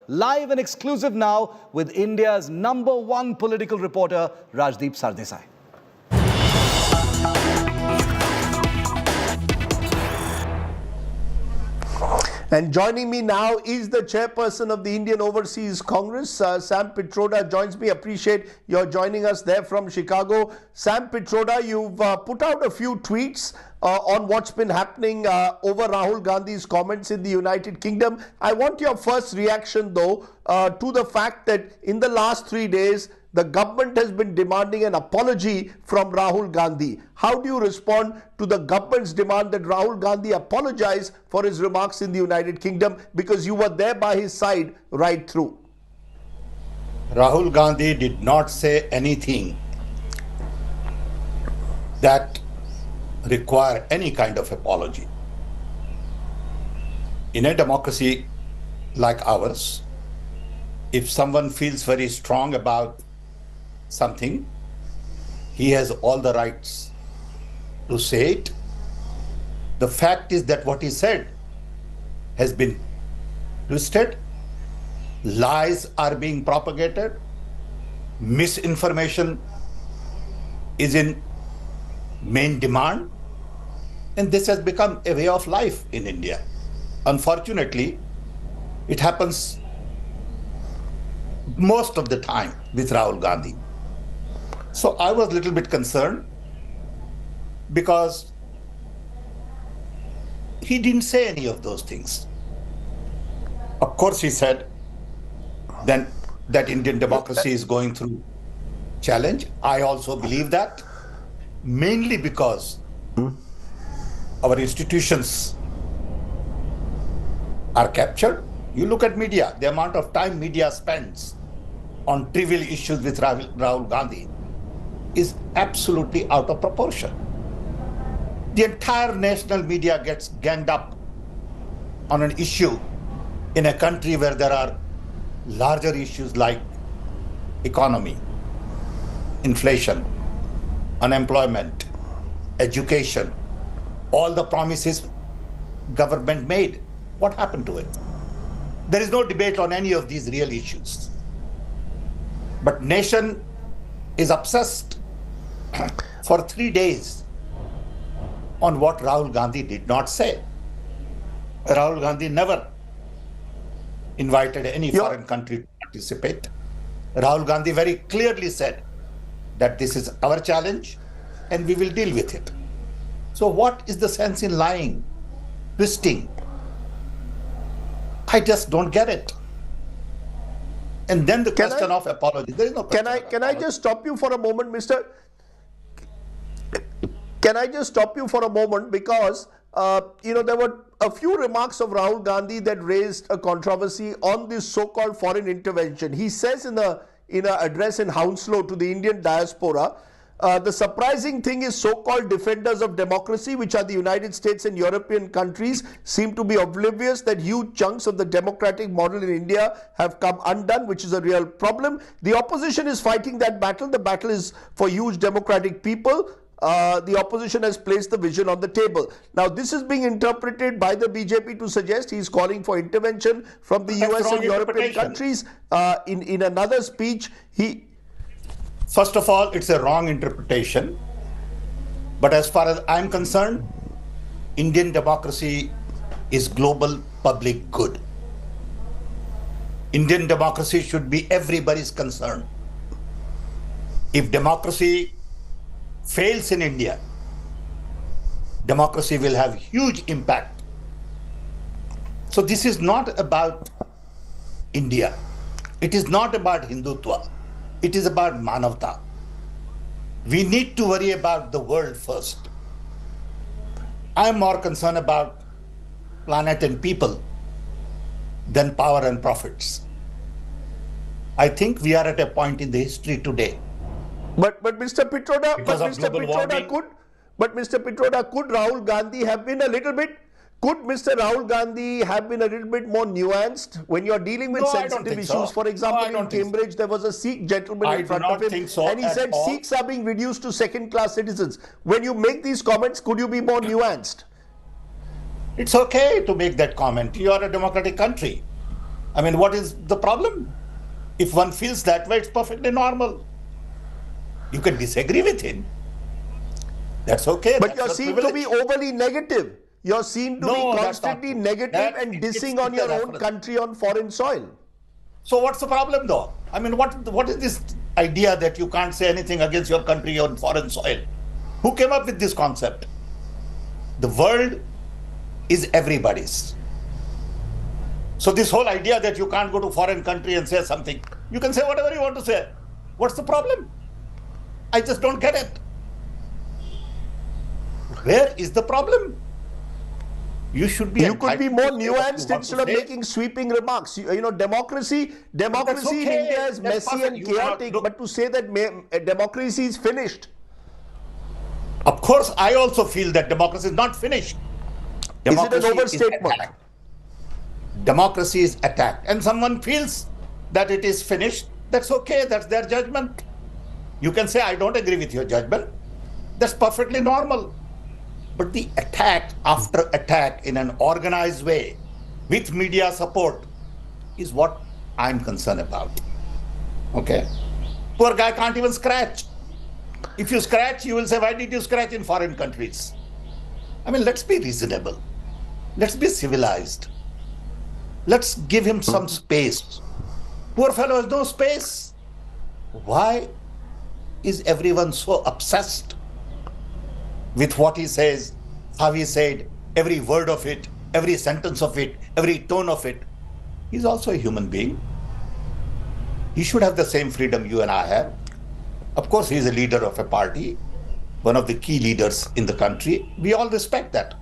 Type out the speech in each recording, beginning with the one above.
live and exclusive now with India's #1 political reporter, Rajdeep Sardesai. And joining me now is the chairperson of the Indian Overseas Congress, Sam Pitroda joins me. Appreciate your joining us there from Chicago. Sam Pitroda, you've put out a few tweets on what's been happening over Rahul Gandhi's comments in the United Kingdom. I want your first reaction, though, to the fact that in the last 3 days, the government has been demanding an apology from Rahul Gandhi. How do you respond to the government's demand that Rahul Gandhi apologize for his remarks in the United Kingdom, because you were there by his side right through? Rahul Gandhi did not say anything that require any kind of apology. In a democracy like ours, if someone feels very strong about something, he has all the rights to say it. The fact is that what he said has been twisted, lies are being propagated, misinformation is in main demand, and this has become a way of life in India. Unfortunately, it happens most of the time with Rahul Gandhi. So I was a little bit concerned because he didn't say any of those things. Of course, he said then that Indian democracy is going through challenge. I also believe that, mainly because our institutions are captured. You look at media, the amount of time media spends on trivial issues with Rahul Gandhi is absolutely out of proportion. The entire national media gets ganged up on an issue in a country where there are larger issues like economy, inflation, unemployment, education, all the promises government made. What happened to it? There is no debate on any of these real issues. But nation is obsessed for 3 days on what Rahul Gandhi did not say. Rahul Gandhi never invited any foreign country to participate. Rahul Gandhi very clearly said that this is our challenge and we will deal with it. So what is the sense in lying, twisting? I just don't get it. And then the question of apology. There is no question. Can I just stop you for a moment, Mr. Can I just stop you for a moment, because there were a few remarks of Rahul Gandhi that raised a controversy on this so-called foreign intervention. He says in an address in Hounslow to the Indian diaspora, the surprising thing is so-called defenders of democracy, which are the United States and European countries, seem to be oblivious that huge chunks of the democratic model in India have come undone, which is a real problem. The opposition is fighting that battle. The battle is for huge democratic people. The opposition has placed the vision on the table. Now, this is being interpreted by the BJP to suggest he's calling for intervention from the US and European countries. In another speech, First of all, it's a wrong interpretation. But as far as I'm concerned, Indian democracy is global public good. Indian democracy should be everybody's concern. If democracy fails in India, democracy will have huge impact. So this is not about India. It is not about Hindutva. It is about Manavta. We need to worry about the world first. I'm more concerned about planet and people than power and profits. I think we are at a point in the history today. But Mr. Pitroda, could Rahul Gandhi have been a little bit? Could Mr. Rahul Gandhi have been a little bit more nuanced when you're dealing with sensitive issues? So. For example, in Cambridge, there was a Sikh gentleman in front of him, and he said Sikhs are being reduced to second-class citizens. When you make these comments, could you be more nuanced? It's okay to make that comment. You are a democratic country. I mean, what is the problem? If one feels that way, it's perfectly normal. You can disagree with him. That's okay. But That's you're your seen to privilege. be overly negative. You're seen to No, be that's not constantly true. negative That and it's dissing on a your own reference. country on foreign soil. So what's the problem though? I mean, what is this idea that you can't say anything against your country on foreign soil? Who came up with this concept? The world is everybody's. So this whole idea that you can't go to foreign country and say something, you can say whatever you want to say. What's the problem? I just don't get it. Where is the problem? You should be. You could be more entitled to say what you nuanced want instead to of say. making sweeping remarks. You know, democracy in okay. India is That's messy perfect. and You cannot chaotic. look- But to say that democracy is finished, Of course, I also feel that democracy is not finished. is it an Democracy is overstatement? attacked. Democracy is attacked, and someone feels that it is finished. That's okay. That's their judgment. You can say, I don't agree with your judgment. That's perfectly normal. But the attack after attack in an organized way with media support is what I'm concerned about. Okay? Poor guy can't even scratch. If you scratch, you will say, why did you scratch in foreign countries? I mean, let's be reasonable. Let's be civilized. Let's give him some space. Poor fellow has no space. Why is everyone so obsessed with what he says, how he said, every word of it, every sentence of it, every tone of it? He's also a human being. He should have the same freedom you and I have. Of course, he's a leader of a party, one of the key leaders in the country. We all respect that.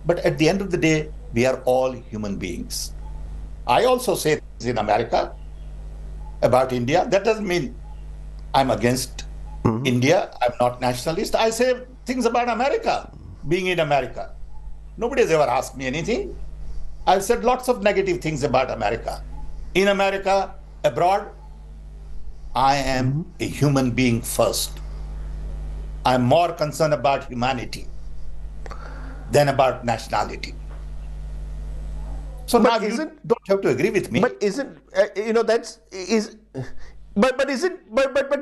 But at the end of the day, we are all human beings. I also say things in America about India. That doesn't mean I'm against India. I'm not nationalist. I say things about America, being in America. Nobody has ever asked me anything. I've said lots of negative things about America. In America, abroad, I am a human being first. I'm more concerned about humanity than about nationality. So But now you isn't- don't have to agree with me. but isn't that's is but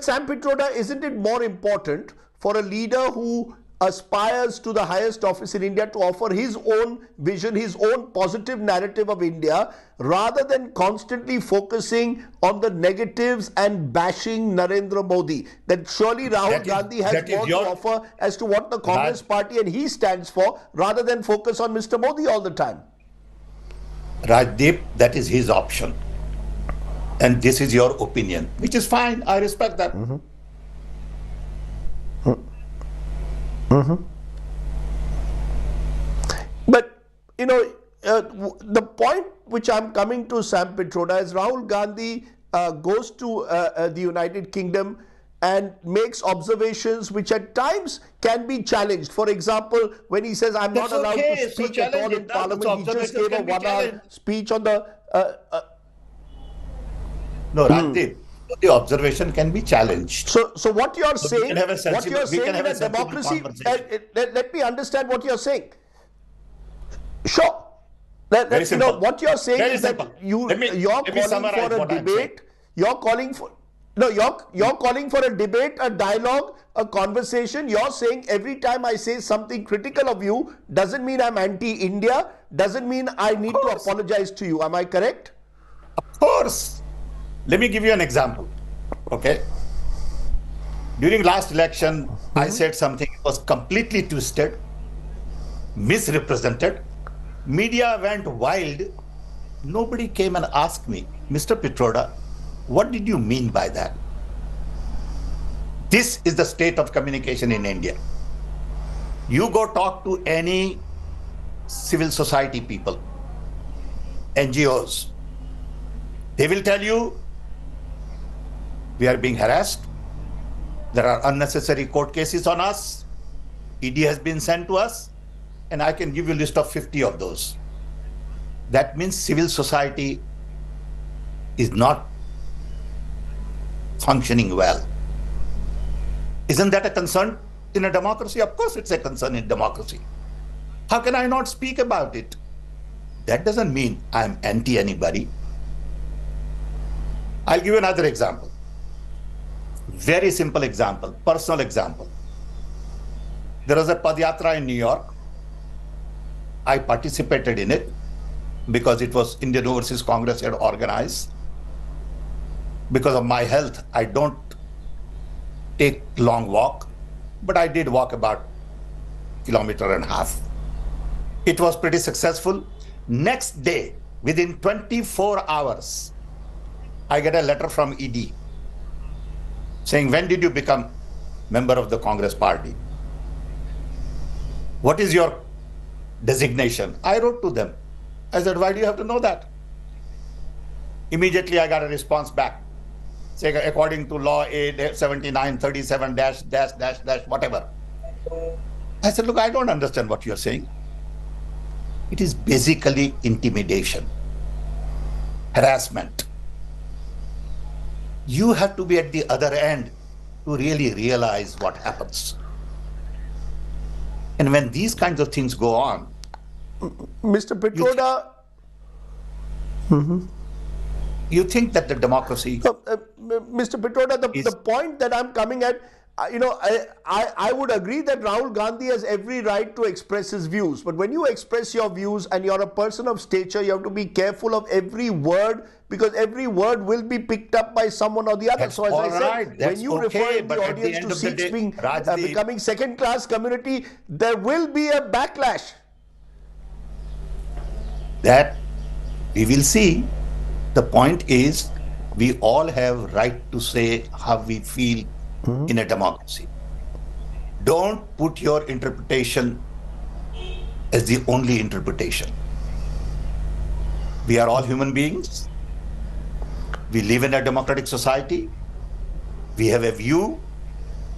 Sam Pitroda, isn't it more important for a leader who aspires to the highest office in India to offer his own vision, his own positive narrative of India, rather than constantly focusing on the negatives and bashing Narendra Modi? That surely Rahul Gandhi has that is more your- to offer as to what the Congress party and he stands for, rather than focus on Mr. Modi all the time. Rajdeep, that is his option. And this is your opinion, which is fine. I respect that. But, the point which I'm coming to, Sam Pitroda, is Rahul Gandhi goes to the United Kingdom and makes observations which at times can be challenged. For example, when he says, I'm That's not allowed okay, to so speak at all challenge in it. Those Parliament, he just observations gave a can be 1-hour challenged. speech on the... No, Rajdeep, the observation can be challenged. So what you're we saying, can have a what sensible- you're we saying can have in a a sensible democracy, conversation. let me understand what you're saying. Sure. Very simple. What you're saying Very is simple. that Let me you're calling summarize for a what I'm debate. You're calling for you're calling for a debate, a dialogue, a conversation. You're saying every time I say something critical of you doesn't mean I'm anti-India, doesn't mean I need to apologize to you. Am I correct? Of course. Let me give you an example. Okay. During last election, I said something was completely twisted, misrepresented. Media went wild. Nobody came and asked me, Mr. Pitroda, what did you mean by that? This is the state of communication in India. You go talk to any civil society people, NGOs. They will tell you, we are being harassed. There are unnecessary court cases on us. ED has been sent to us. And I can give you a list of 50 of those. That means civil society is not functioning well. Isn't that a concern in a democracy? Of course it's a concern in democracy. How can I not speak about it? That doesn't mean I'm anti anybody. I'll give you another example. Very simple example, personal example. There was a Padyatra in New York. I participated in it because it was Indian Overseas Congress had organized. Because of my health, I don't take long walk, but I did walk about 1.5 kilometers. It was pretty successful. Next day, within 24 hours, I get a letter from ED saying, when did you become member of the Congress party? What is your designation? I wrote to them. I said, why do you have to know that? Immediately I got a response back saying, according to law 7937 dash whatever. I said, look, I don't understand what you're saying. It is basically intimidation, harassment. You have to be at the other end to really realize what happens. And when these kinds of things go on, Mr. Pitroda, you think that the democracy Mr. Pitroda, the point that I'm coming at, I would agree that Rahul Gandhi has every right to express his views. But when you express your views and you're a person of stature, you have to be careful of every word, because every word will be picked up by someone or the other. That's so as I said, when you refer in the audience to Sikhs being becoming second-class community, there will be a backlash. That we will see. The point is, we all have right to say how we feel in a democracy. Don't put your interpretation as the only interpretation. We are all human beings. We live in a democratic society. We have a view.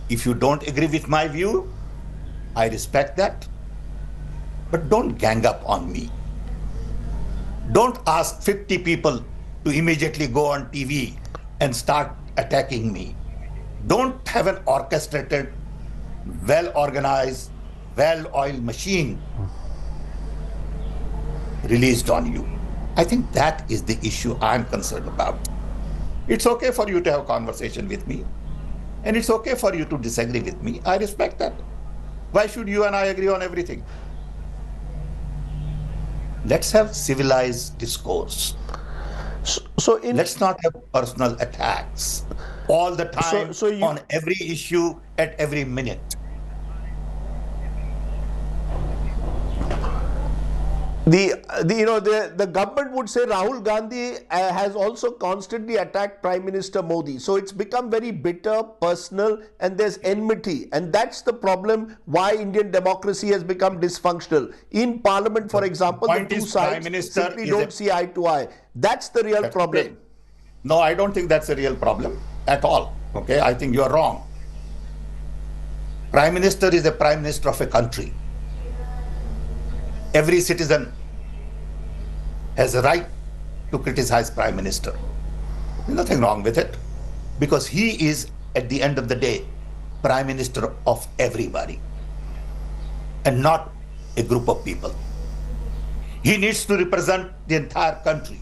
If you don't agree with my view, I respect that. But don't gang up on me. Don't ask 50 people to immediately go on TV and start attacking me. Don't have an orchestrated, well-organized, well-oiled machine released on you. I think that is the issue I'm concerned about. It's okay for you to have a conversation with me, and it's okay for you to disagree with me. I respect that. Why should you and I agree on everything? Let's have civilized discourse. Let's not have personal attacks all the time on every issue at every minute. The government would say Rahul Gandhi has also constantly attacked Prime Minister Modi. So it's become very bitter, personal, and there's enmity. And that's the problem why Indian democracy has become dysfunctional. In Parliament, for example, the two sides simply don't see eye to eye. That's the real problem. No, I don't think that's a real problem at all. Okay, I think you're wrong. Prime Minister is a Prime Minister of a country. Every citizen has a right to criticize Prime Minister. There's nothing wrong with it, because he is, at the end of the day, Prime Minister of everybody and not a group of people. He needs to represent the entire country.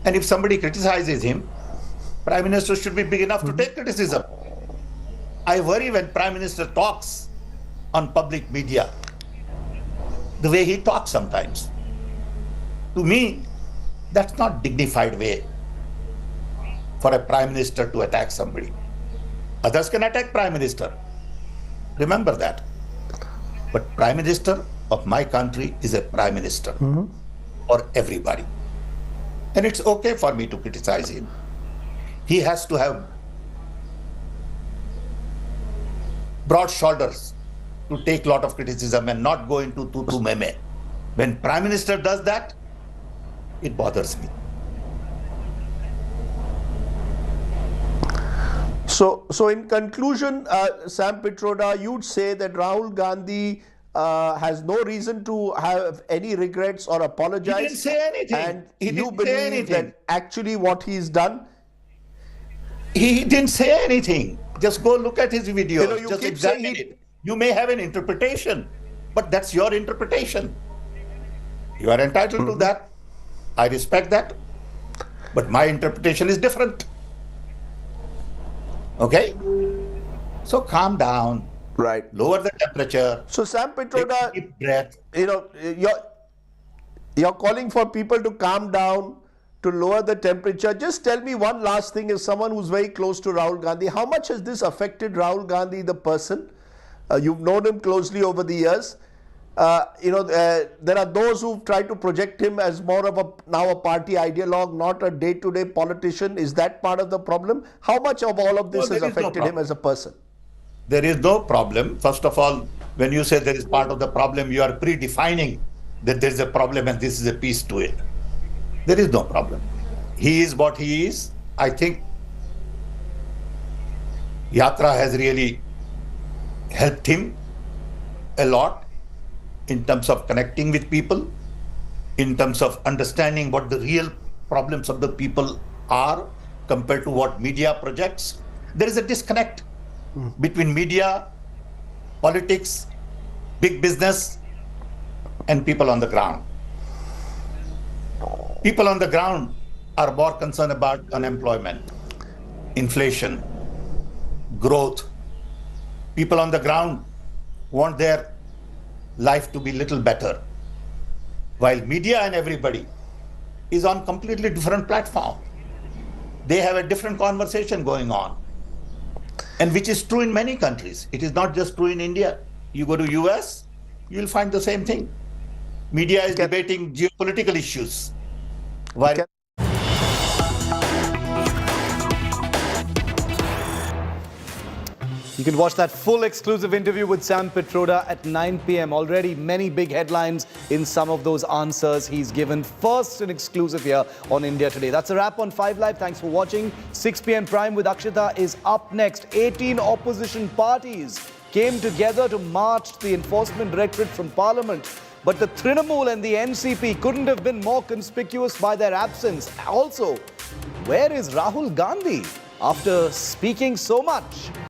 And if somebody criticizes him, Prime Minister should be big enough to take criticism. I worry when Prime Minister talks on public media, the way he talks sometimes. To me, that's not dignified way for a Prime Minister to attack somebody. Others can attack Prime Minister. Remember that. But Prime Minister of my country is a Prime Minister for everybody. And it's okay for me to criticize him. He has to have broad shoulders to take a lot of criticism and not go into tutu meme. When Prime Minister does that, it bothers me. So in conclusion, Sam Pitroda, you'd say that Rahul Gandhi has no reason to have any regrets or apologize. He didn't say anything. And you believe that actually what he's done? He didn't say anything. Just go look at his videos. You just keep examine it. You may have an interpretation, but that's your interpretation. You are entitled to that. I respect that. But my interpretation is different. Okay? So calm down, Right. lower the temperature, So Sam take a Pitroda, deep breath. you know, you're calling for people to calm down, to lower the temperature. Just tell me one last thing, as someone who's very close to Rahul Gandhi, how much has this affected Rahul Gandhi, the person? You've known him closely over the years. There are those who've tried to project him as more of a party ideologue, not a day-to-day politician. Is that part of the problem? How much of all of this has affected him as a person? There is no problem. First of all, when you say there is part of the problem, you are predefining that there is a problem and this is a piece to it. There is no problem. He is what he is. I think Yatra has really helped him a lot in terms of connecting with people, in terms of understanding what the real problems of the people are compared to what media projects. There is a disconnect between media, politics, big business, and people on the ground. People on the ground are more concerned about unemployment, inflation, growth. People on the ground want their life to be little better, while media and everybody is on completely different platform. They have a different conversation going on, and which is true in many countries. It is not just true in India. You go to US, you will find the same thing. Media is debating geopolitical issues, while You can watch that full exclusive interview with Sam Pitroda at 9 p.m. Already many big headlines in some of those answers he's given. First and exclusive here on India Today. That's a wrap on 5 Live. Thanks for watching. 6 p.m. Prime with Akshita is up next. 18 opposition parties came together to march the Enforcement Directorate from Parliament. But the Trinamool and the NCP couldn't have been more conspicuous by their absence. Also, where is Rahul Gandhi after speaking so much?